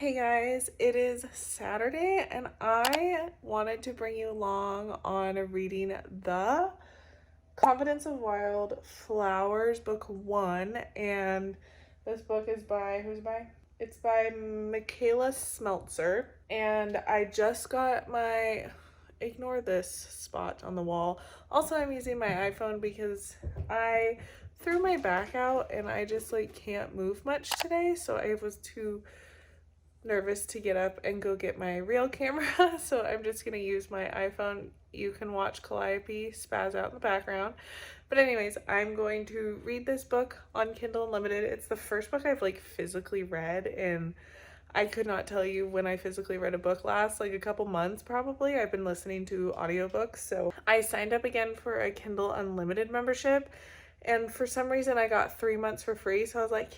Hey guys, it is Saturday and I wanted to bring you along on reading The Confidence of Wildflowers, book one. And this book is by, who's by? It's by Michaela Smeltzer. And I just got my, ignore this spot on the wall. Also, I'm using my iPhone because I threw my back out and I just can't move much today. So I was too nervous to get up and go get my real camera, so I'm just gonna use my iPhone. You can watch Calliope spaz out in the background. But anyways, I'm going to read this book on Kindle Unlimited. It's the first book I've physically read, and I could not tell you when I physically read a book last, a couple months probably. I've been listening to audiobooks, so I signed up again for a Kindle Unlimited membership, and for some reason I got 3 months for free, so I was like,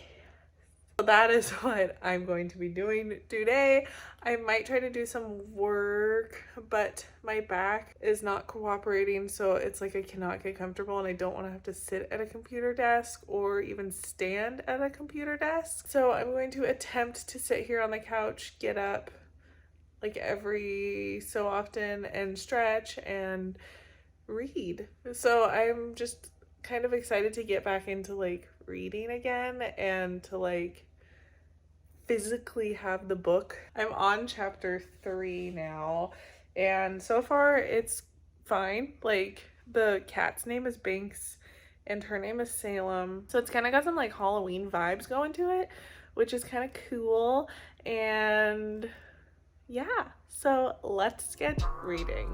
that is what I'm going to be doing today. I might try to do some work, but my back is not cooperating, so it's I cannot get comfortable and I don't want to have to sit at a computer desk or even stand at a computer desk. So I'm going to attempt to sit here on the couch, get up every so often and stretch and read. So I'm just kind of excited to get back into reading again and to physically have the book. I'm on chapter 3 now, and so far it's fine. The cat's name is Binks and her name is Salem, so it's kind of got some Halloween vibes going to it, which is kind of cool. And yeah, so let's get reading.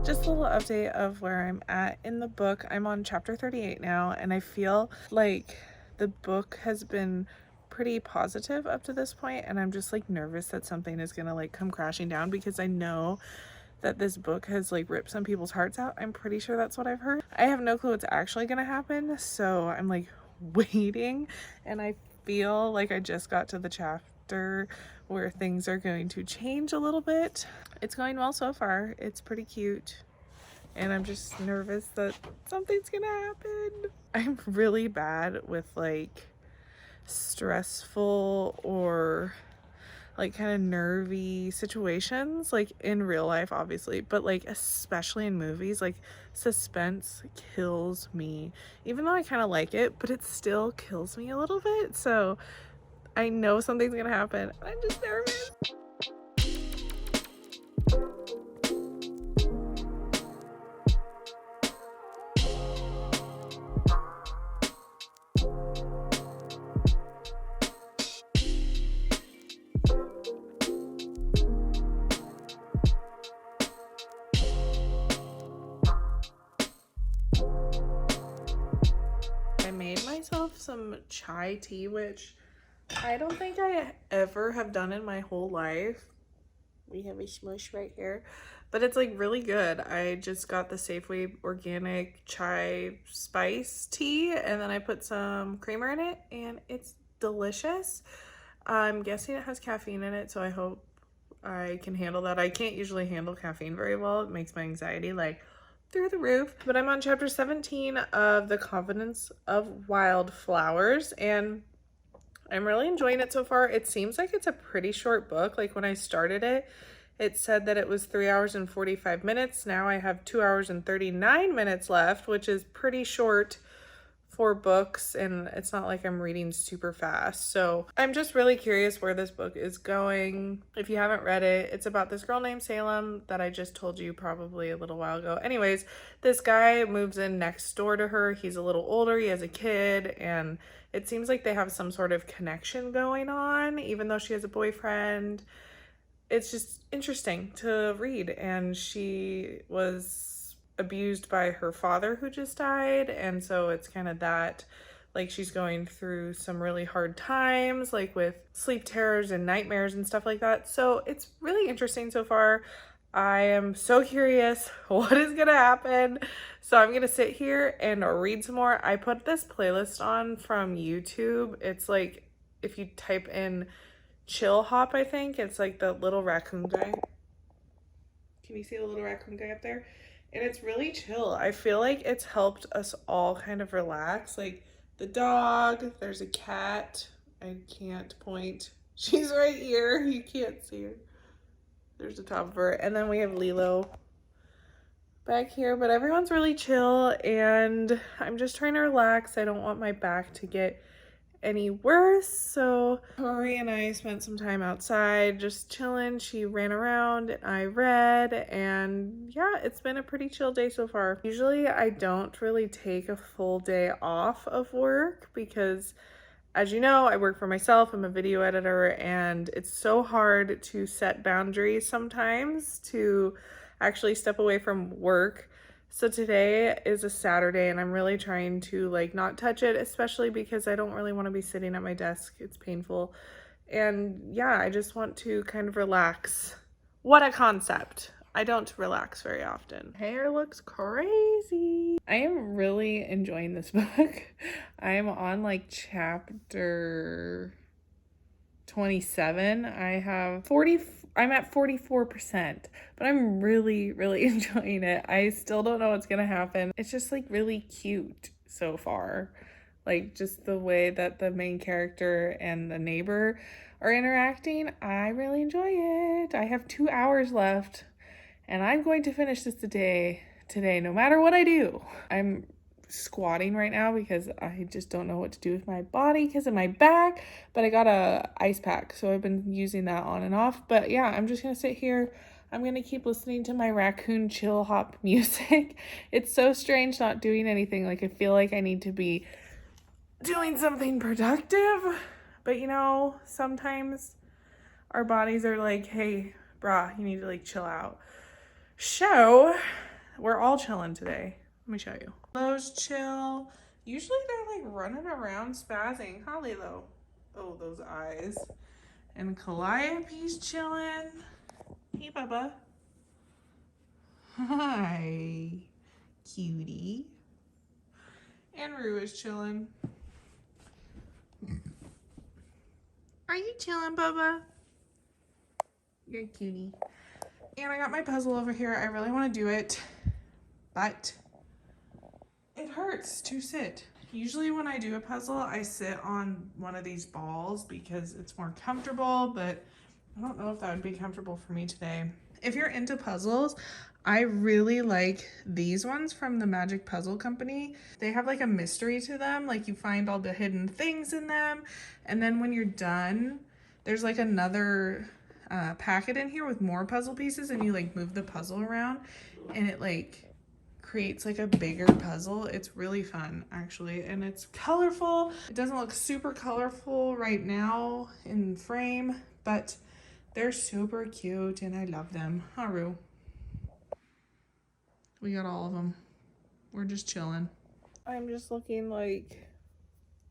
Just a little update of where I'm at in the book. I'm on chapter 38 now, and I feel like the book has been pretty positive up to this point, and I'm just nervous that something is gonna come crashing down, because I know that this book has ripped some people's hearts out. I'm pretty sure that's what I've heard. I have no clue what's actually gonna happen, so I'm waiting, and I feel like I just got to the chapter where things are going to change a little bit. It's going well so far. It's pretty cute, and I'm just nervous that something's gonna happen. I'm really bad with stressful or kind of nervy situations, in real life obviously, but especially in movies. Suspense kills me, even though I kind of like it, but it still kills me a little bit. So I know something's gonna happen. I'm just nervous. I made myself some chai tea, which I don't think I ever have done in my whole life. We have a smush right here, but it's really good. I just got the Safeway organic chai spice tea, and then I put some creamer in it, and it's delicious. I'm guessing it has caffeine in it, so I hope I can handle that. I can't usually handle caffeine very well. It makes my anxiety through the roof. But I'm on chapter 17 of The Confidence of Wildflowers, and I'm really enjoying it so far. It seems like it's a pretty short book. When I started it, it said that it was 3 hours and 45 minutes. Now I have 2 hours and 39 minutes left, which is pretty short for books, and it's not like I'm reading super fast. So I'm just really curious where this book is going. If you haven't read it, it's about this girl named Salem that I just told you probably a little while ago. Anyways, this guy moves in next door to her. He's a little older, he has a kid, and it seems like they have some sort of connection going on, even though she has a boyfriend. It's just interesting to read, and she was abused by her father who just died, and so it's kind of that, like, she's going through some really hard times, like with sleep terrors and nightmares and stuff like that. So it's really interesting so far. I am so curious what is gonna happen. So I'm gonna sit here and read some more. I put this playlist on from YouTube. It's like, if you type in chill hop, I think it's like the little raccoon guy. Can you see the little raccoon guy up there? And it's really chill. I feel like it's helped us all kind of relax. Like the dog, there's a cat. I can't point. She's right here. You can't see her. There's the top of her. And then we have Lilo back here. But everyone's really chill and I'm just trying to relax. I don't want my back to get any worse. So Tori and I spent some time outside just chilling. She ran around and I read, and yeah, it's been a pretty chill day so far. Usually I don't really take a full day off of work because, as you know, I work for myself. I'm a video editor and it's so hard to set boundaries sometimes to actually step away from work. So today is a Saturday and I'm really trying to like not touch it, especially because I don't really want to be sitting at my desk. It's painful. And yeah, I just want to kind of relax. What a concept. I don't relax very often. Hair looks crazy. I am really enjoying this book. I am on like chapter 27. I'm at 44%, but I'm really, really enjoying it. I still don't know what's gonna happen. It's just like really cute so far. Like just the way that the main character and the neighbor are interacting. I really enjoy it. I have 2 hours left and I'm going to finish this today, no matter what I do. I'm squatting right now because I just don't know what to do with my body because of my back, but I got a ice pack, so I've been using that on and off. But yeah, I'm just gonna sit here. I'm gonna keep listening to my raccoon chill hop music. It's so strange not doing anything. Like I feel like I need to be doing something productive, but you know, sometimes our bodies are like, hey brah, you need to like chill out. So we're all chilling today. Let me show you. Lilo's chill. Usually they're like running around spazzing. Huh, Lilo? Oh, those eyes. And Calliope's chilling. Hey, Bubba. Hi, cutie. And Rue is chilling. Are you chilling, Bubba? You're a cutie. And I got my puzzle over here. I really want to do it, but it hurts to sit. Usually when I do a puzzle, I sit on one of these balls because it's more comfortable, but I don't know if that would be comfortable for me today. If you're into puzzles, I really like these ones from the Magic Puzzle Company. They have like a mystery to them, like you find all the hidden things in them, and then when you're done, there's like another packet in here with more puzzle pieces, and you like move the puzzle around and it like creates like a bigger puzzle. It's really fun actually, and it's colorful. It doesn't look super colorful right now in frame, but they're super cute and I love them. Haru. We got all of them. We're just chilling. I'm just looking like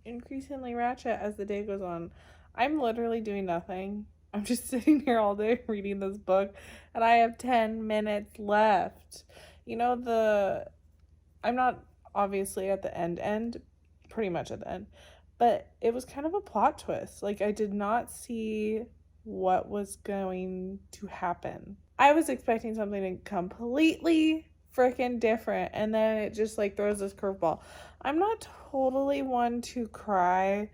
increasingly ratchet as the day goes on. I'm literally doing nothing. I'm just sitting here all day reading this book and I have 10 minutes left. You know, I'm not obviously at the end, pretty much at the end, but it was kind of a plot twist. Like I did not see what was going to happen. I was expecting something completely freaking different, and then it just like throws this curveball. I'm not totally one to cry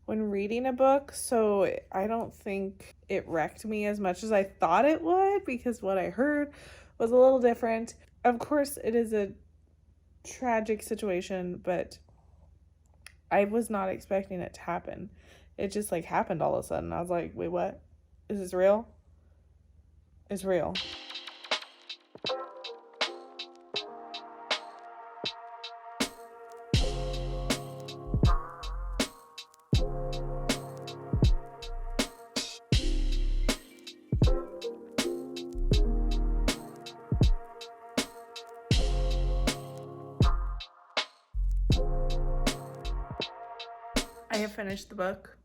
when reading a book, so I don't think it wrecked me as much as I thought it would, because what I heard was a little different. Of course, it is a tragic situation, but I was not expecting it to happen. It just like happened all of a sudden. I was like, wait, what? Is this real? It's real. I have finished the book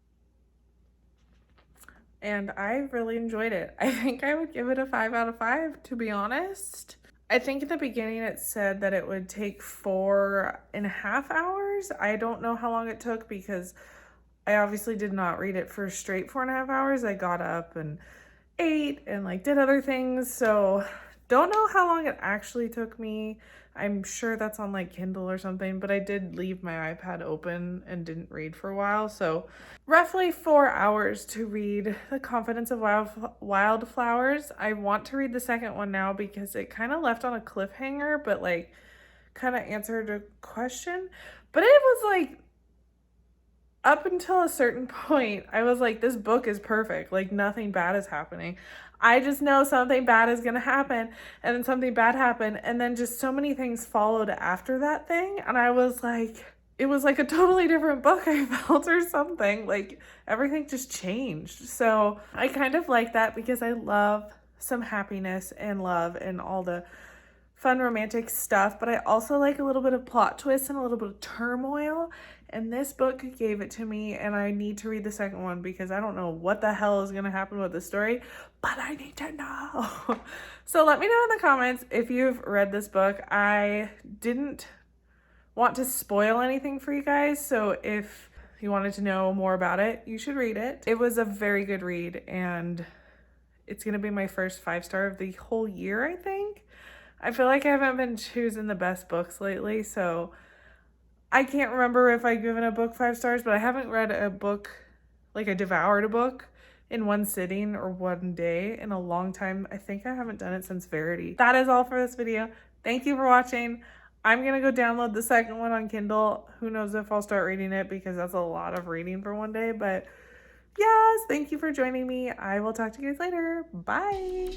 and I really enjoyed it. I think I would give it a 5 out of 5, to be honest. I think at the beginning it said that it would take 4.5 hours. I don't know how long it took because I obviously did not read it for straight 4.5 hours. I got up and ate and like did other things, so don't know how long it actually took me. I'm sure that's on like Kindle or something, but I did leave my iPad open and didn't read for a while. So roughly 4 hours to read The Confidence of Wildflowers. I want to read the second one now because it kind of left on a cliffhanger, but like kind of answered a question. But it was like, up until a certain point, I was like, this book is perfect. Like nothing bad is happening. I just know something bad is going to happen, and then something bad happened, and then just so many things followed after that thing. And I was like, it was like a totally different book, I felt, or something. Like everything just changed. So I kind of like that because I love some happiness and love and all the fun romantic stuff, but I also like a little bit of plot twists and a little bit of turmoil, and this book gave it to me, and I need to read the second one because I don't know what the hell is going to happen with the story, but I need to know. So let me know in the comments if you've read this book. I didn't want to spoil anything for you guys, so if you wanted to know more about it, you should read it. It was a very good read, and it's going to be my first 5-star of the whole year, I think. I feel like I haven't been choosing the best books lately, so I can't remember if I've given a book 5 stars, but I haven't read a book, like I devoured a book in one sitting or one day in a long time. I think I haven't done it since Verity. That is all for this video. Thank you for watching. I'm going to go download the second one on Kindle. Who knows if I'll start reading it because that's a lot of reading for one day, but yes, thank you for joining me. I will talk to you guys later. Bye.